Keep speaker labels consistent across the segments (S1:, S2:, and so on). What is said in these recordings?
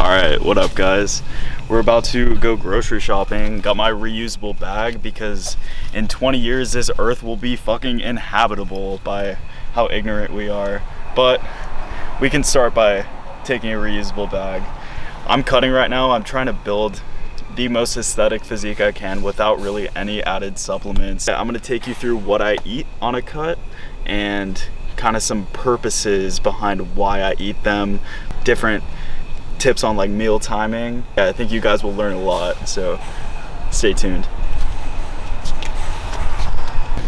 S1: Alright, what up guys? We're about to go grocery shopping. Got my reusable bag because in 20 years this earth will be fucking inhabitable by how ignorant we are. But we can start by taking a reusable bag. I'm cutting right now. I'm trying to build the most aesthetic physique I can without really any added supplements. I'm gonna take you through what I eat on a cut and kind of some purposes behind why I eat them, different tips on like meal timing. Yeah, I think you guys will learn a lot, so stay tuned.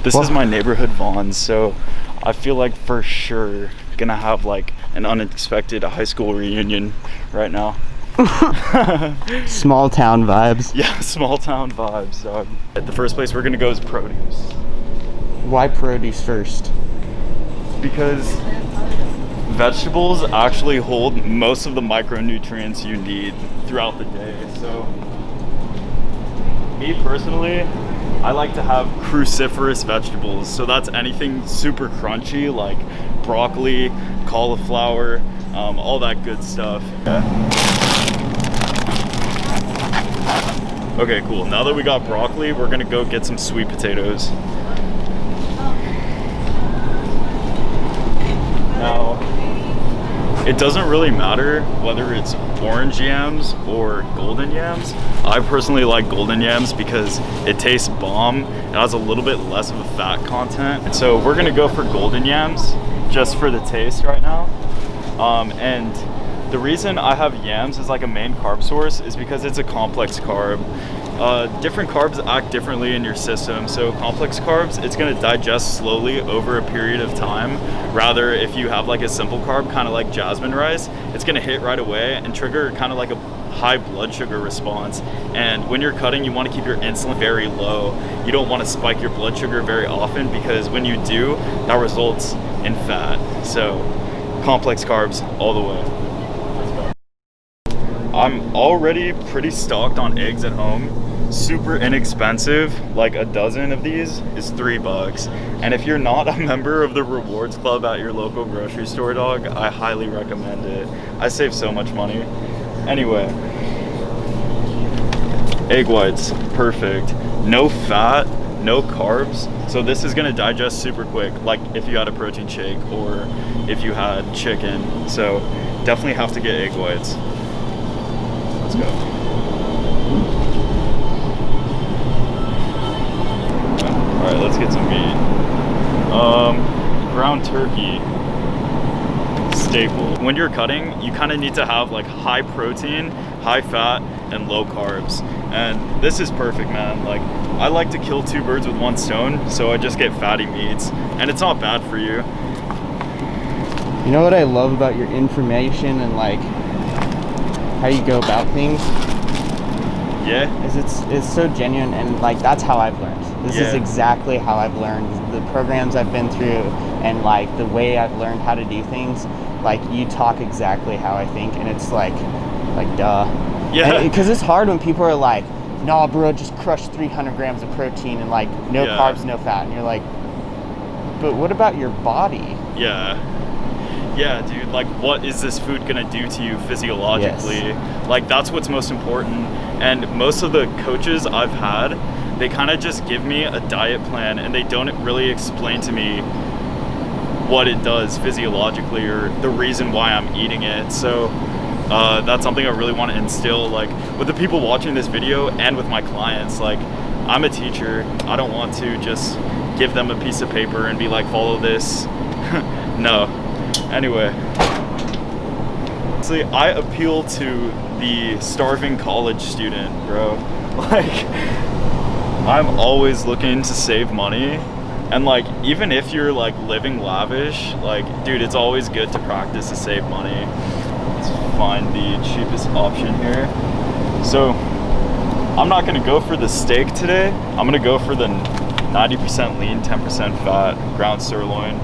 S1: This is my neighborhood Vons, so I feel like for sure gonna have like an unexpected high school reunion right now.
S2: Small town vibes.
S1: Yeah, small town vibes. The first place we're gonna go is produce.
S2: Why produce first?
S1: Because vegetables actually hold most of the micronutrients you need throughout the day. So me personally, I like to have cruciferous vegetables. So that's anything super crunchy like broccoli, cauliflower, all that good stuff. Okay, cool. Now that we got broccoli, we're gonna go get some sweet potatoes. Now, it doesn't really matter whether it's orange yams or golden yams. I personally like golden yams because it tastes bomb. It has a little bit less of a fat content. And so we're gonna go for golden yams just for the taste right now. And the reason I have yams as like a main carb source is because it's a complex carb. Different carbs act differently in your system. So complex carbs, it's gonna digest slowly over a period of time. Rather, if you have like a simple carb, kind of like jasmine rice, it's gonna hit right away and trigger kind of like a high blood sugar response. And when you're cutting, you wanna keep your insulin very low. You don't wanna spike your blood sugar very often because when you do, that results in fat. So complex carbs all the way. I'm already pretty stocked on eggs at home. Super inexpensive, like a dozen of these is $3. And if you're not a member of the rewards club at your local grocery store, dog, I highly recommend it. I save so much money. Anyway, egg whites, perfect. No fat, no carbs. So this is gonna digest super quick, like if you had a protein shake or if you had chicken. So definitely have to get egg whites. Let's go. All right, let's get some meat. Ground turkey, staple. When you're cutting, you kind of need to have like high protein, high fat, and low carbs. And this is perfect, man. Like, I like to kill two birds with one stone, so I just get fatty meats, and it's not bad for you.
S2: You know what I love about your information and like how you go about things?
S1: Yeah.
S2: Is it's so genuine, and like that's how I've learned. This is exactly how I've learned. The programs I've been through and like the way I've learned how to do things, like you talk exactly how I think, and it's like duh. Yeah. Because it's hard when people are like, nah bro, just crush 300 grams of protein and like no carbs, no fat. And you're like, but what about your body?
S1: Yeah, dude, like what is this food gonna do to you physiologically? Yes. Like that's what's most important. And most of the coaches I've had, they kind of just give me a diet plan and they don't really explain to me what it does physiologically or the reason why I'm eating it. So that's something I really want to instill like with the people watching this video and with my clients. Like I'm a teacher. I don't want to just give them a piece of paper and be like, follow this. No. Anyway, see, I appeal to the starving college student, bro. Like, I'm always looking to save money. And like, even if you're like living lavish, like, dude, it's always good to practice to save money. Let's find the cheapest option here. So, I'm not gonna go for the steak today. I'm gonna go for the 90% lean, 10% fat ground sirloin.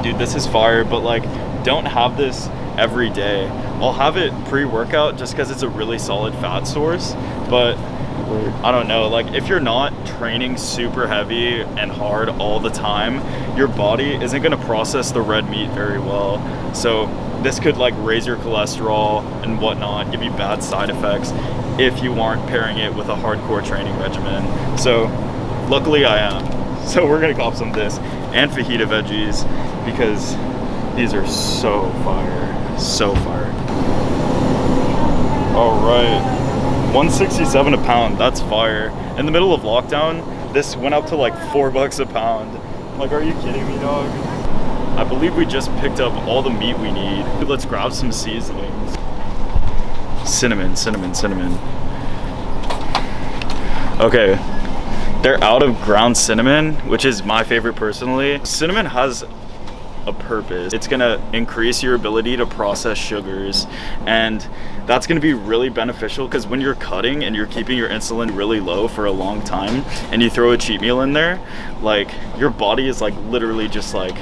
S1: Dude, this is fire, but like, don't have this every day. I'll have it pre-workout just because it's a really solid fat source, but I don't know, like if you're not training super heavy and hard all the time, your body isn't gonna process the red meat very well. So this could like raise your cholesterol and whatnot, give you bad side effects if you aren't pairing it with a hardcore training regimen. So luckily I am. So we're gonna cop some of this and fajita veggies because these are so fire, so fire. All right, 167 a pound, that's fire. In the middle of lockdown, this went up to like $4 a pound. I'm like, are you kidding me, dog? I believe we just picked up all the meat we need. Let's grab some seasonings. Cinnamon, cinnamon, cinnamon. Okay, they're out of ground cinnamon, which is my favorite personally. Cinnamon has a purpose. It's gonna increase your ability to process sugars, and that's gonna be really beneficial because when you're cutting and you're keeping your insulin really low for a long time and you throw a cheat meal in there, like your body is like literally just like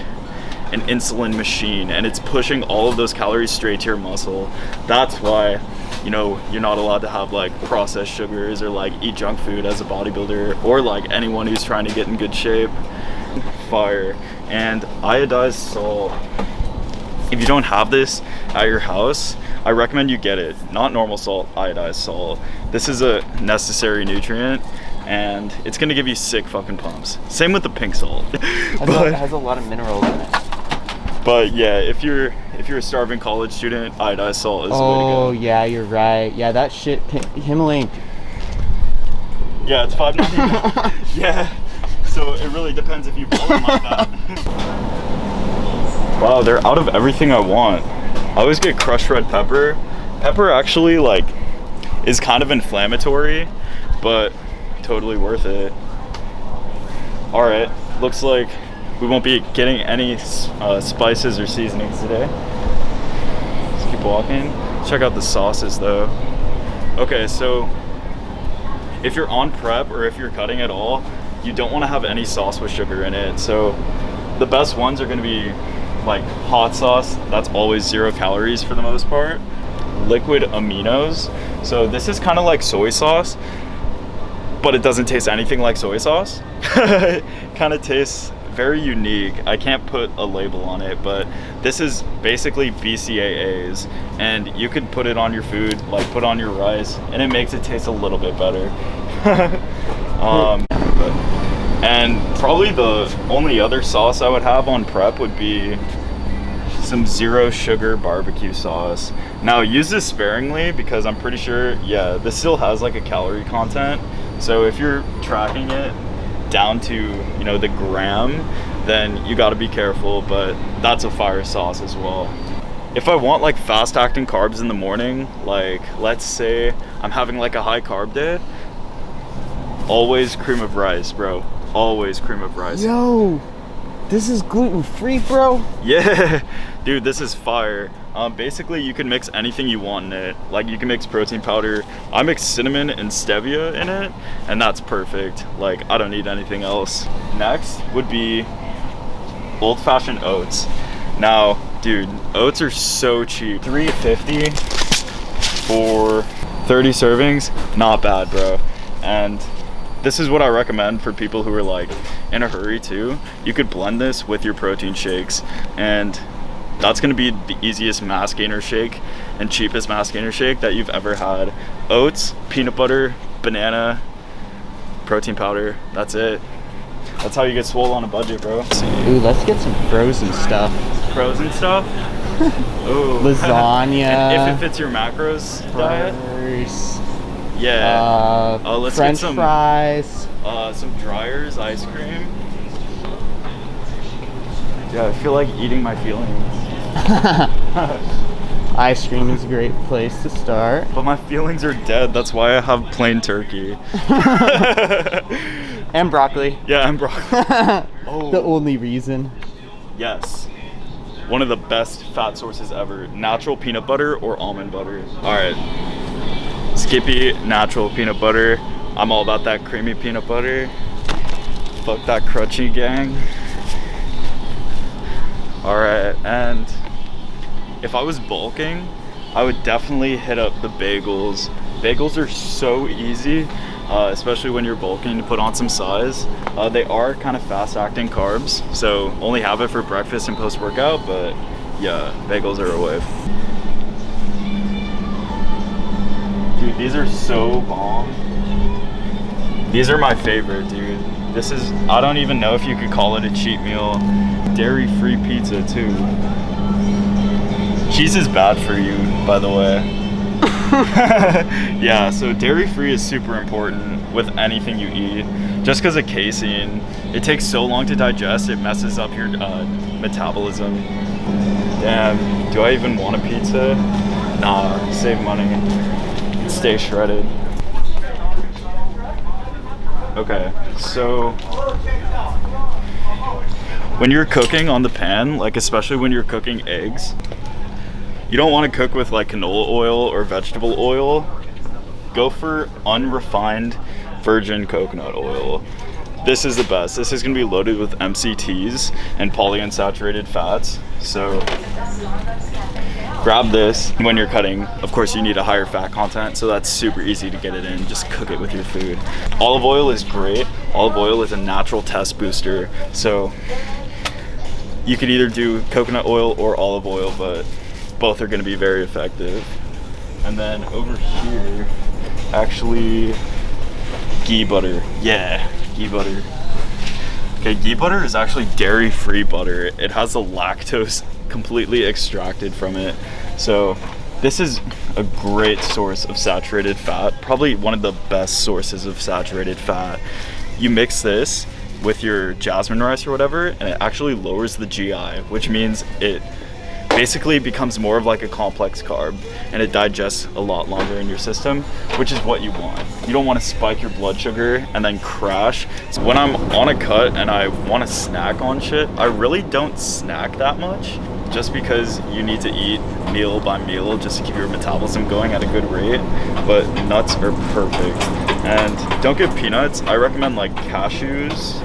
S1: an insulin machine, and it's pushing all of those calories straight to your muscle. That's why, you know, you're not allowed to have like processed sugars or like eat junk food as a bodybuilder or like anyone who's trying to get in good shape. Fire. And iodized salt. If you don't have this at your house, I recommend you get it. Not normal salt, iodized salt. This is a necessary nutrient, and it's gonna give you sick fucking pumps. Same with the pink salt.
S2: It has a lot of minerals in it.
S1: But yeah, if you're a starving college student, iodized salt is the way to go.
S2: Oh yeah, you're right. Yeah, that shit, Himalayan.
S1: Yeah, it's $5.99. Yeah. So it really depends if you roll them like that. Wow, they're out of everything I want. I always get crushed red pepper. Pepper actually like is kind of inflammatory, but totally worth it. All right, looks like we won't be getting any spices or seasonings today. Let's keep walking. Check out the sauces though. Okay, so if you're on prep or if you're cutting at all, you don't want to have any sauce with sugar in it. So the best ones are going to be like hot sauce. That's always 0 calories for the most part. Liquid aminos. So this is kind of like soy sauce, but it doesn't taste anything like soy sauce. Kind of tastes very unique. I can't put a label on it, but this is basically BCAAs, and you could put it on your food, like put on your rice, and it makes it taste a little bit better. And probably the only other sauce I would have on prep would be some 0 sugar barbecue sauce. Now use this sparingly because I'm pretty sure, yeah, this still has like a calorie content. So if you're tracking it down to, you know, the gram, then you got to be careful, but that's a fire sauce as well. If I want like fast acting carbs in the morning, like let's say I'm having like a high carb day, always cream of rice, bro. Always cream of rice.
S2: Yo, this is gluten-free, bro?
S1: Yeah, dude, this is fire. Basically, you can mix anything you want in it. Like, you can mix protein powder. I mix cinnamon and stevia in it, and that's perfect. Like, I don't need anything else. Next would be old-fashioned oats. Now, dude, oats are so cheap. $3.50 for 30 servings. Not bad, bro. And this is what I recommend for people who are like in a hurry too. You could blend this with your protein shakes, and that's gonna be the easiest mass gainer shake and cheapest mass gainer shake that you've ever had. Oats, peanut butter, banana, protein powder, that's it. That's how you get swole on a budget, bro.
S2: Ooh, let's get some frozen stuff.
S1: Frozen stuff? Ooh.
S2: Lasagna.
S1: And if it fits your macros diet? Yeah. Let's
S2: French
S1: get
S2: fries.
S1: Some dryers, ice cream. Yeah, I feel like eating my feelings.
S2: Ice cream is a great place to start.
S1: But my feelings are dead. That's why I have plain turkey.
S2: And broccoli.
S1: Yeah, and broccoli. Oh.
S2: The only reason.
S1: Yes. One of the best fat sources ever. Natural peanut butter or almond butter. All right. Skippy, natural peanut butter. I'm all about that creamy peanut butter. Fuck that crunchy gang. All right, and if I was bulking, I would definitely hit up the bagels. Bagels are so easy, especially when you're bulking, to put on some size. They are kind of fast acting carbs, so only have it for breakfast and post-workout, but Yeah, bagels are a wave. Dude, these are so bomb. These are my favorite, dude. This is, I don't even know if you could call it a cheat meal. Dairy-free pizza, too. Cheese is bad for you, by the way. Yeah, so dairy-free is super important with anything you eat. Just because of casein, it takes so long to digest, it messes up your metabolism. Damn, do I even want a pizza? Nah, save money. Stay shredded. Okay, so when you're cooking on the pan, like especially when you're cooking eggs, you don't want to cook with like canola oil or vegetable oil. Go for unrefined virgin coconut oil. This is the best. This is going to be loaded with MCTs and polyunsaturated fats. So grab this when you're cutting. Of course, you need a higher fat content, so that's super easy to get it in. Just cook it with your food. Olive oil is great. Olive oil is a natural test booster. So you could either do coconut oil or olive oil, but both are going to be very effective. And then over here, actually, ghee butter. Yeah, ghee butter. Okay, ghee butter is actually dairy-free butter. It has the lactose completely extracted from it. So this is a great source of saturated fat, probably one of the best sources of saturated fat. You mix this with your jasmine rice or whatever, and it actually lowers the GI, which means it basically becomes more of like a complex carb, and it digests a lot longer in your system, which is what you want. You don't want to spike your blood sugar and then crash. So when I'm on a cut and I want to snack on shit, I really don't snack that much, just because you need to eat meal by meal just to keep your metabolism going at a good rate. But nuts are perfect. And don't get peanuts. I recommend like cashews.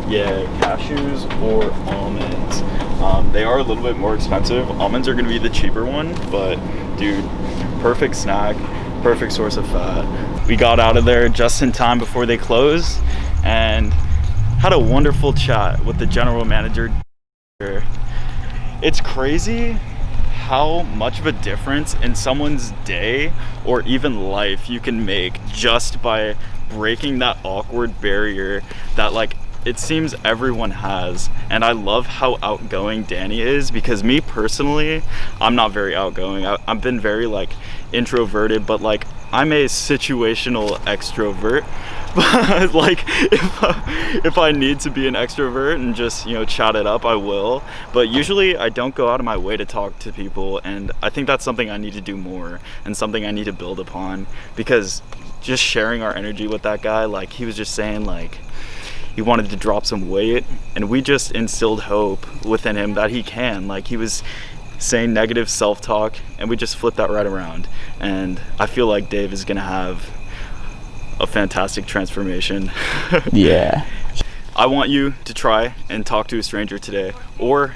S1: Yeah, cashews or almonds. They are a little bit more expensive. Almonds are going to be the cheaper one, but dude, perfect snack, perfect source of fat. We got out of there just in time before they closed and had a wonderful chat with the general manager. It's crazy how much of a difference in someone's day or even life you can make just by breaking that awkward barrier that like it seems everyone has. And I love how outgoing Danny is, because me personally, I'm not very outgoing. I've been very like introverted, but like I'm a situational extrovert. But like if I need to be an extrovert and just, you know, chat it up, I will. But usually I don't go out of my way to talk to people, and I think that's something I need to do more and something I need to build upon, because just sharing our energy with that guy, like he was just saying like he wanted to drop some weight, and we just instilled hope within him that he can. Like he was saying negative self-talk, and we just flipped that right around. And I feel like Dave is gonna have a fantastic transformation.
S2: Yeah.
S1: I want you to try and talk to a stranger today, or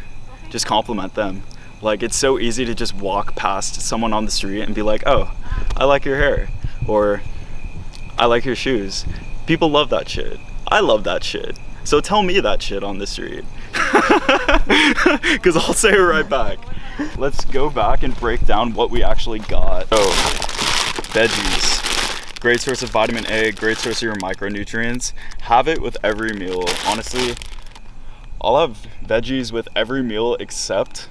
S1: just compliment them. Like it's so easy to just walk past someone on the street and be like, oh, I like your hair, or I like your shoes. People love that shit. I love that shit. So tell me that shit on the street. Because I'll say it right back. Let's go back and break down what we actually got. So, veggies. Great source of vitamin A, great source of your micronutrients. Have it with every meal. Honestly, I'll have veggies with every meal except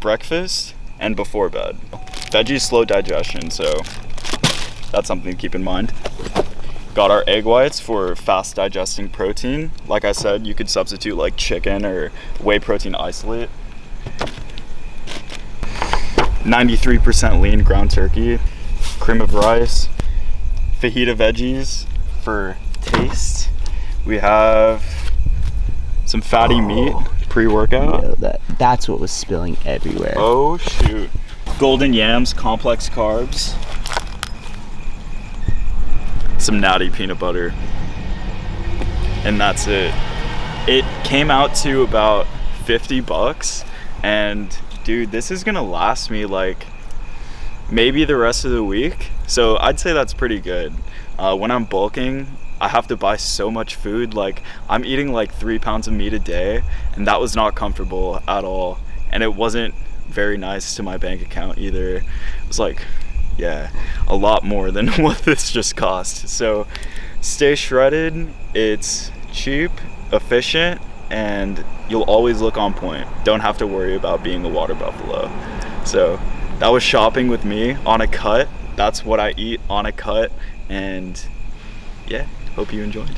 S1: breakfast and before bed. Veggies slow digestion, so that's something to keep in mind. Got our egg whites for fast digesting protein. Like I said, you could substitute like chicken or whey protein isolate. 93% lean ground turkey, cream of rice, fajita veggies for taste. We have some fatty meat pre-workout.
S2: Yo, that's what was spilling everywhere.
S1: Oh shoot. Golden yams, complex carbs. Some natty peanut butter, and that's it. It came out to about 50 bucks, and dude, this is gonna last me like maybe the rest of the week. So I'd say that's pretty good. When I'm bulking, I have to buy so much food. Like I'm eating like 3 pounds of meat a day, and that was not comfortable at all. and it wasn't very nice to my bank account either. It was like, yeah, a lot more than what this just cost. So stay shredded. It's cheap, efficient, and you'll always look on point. Don't have to worry about being a water buffalo. So that was shopping with me on a cut. That's what I eat on a cut, and yeah, hope you enjoyed.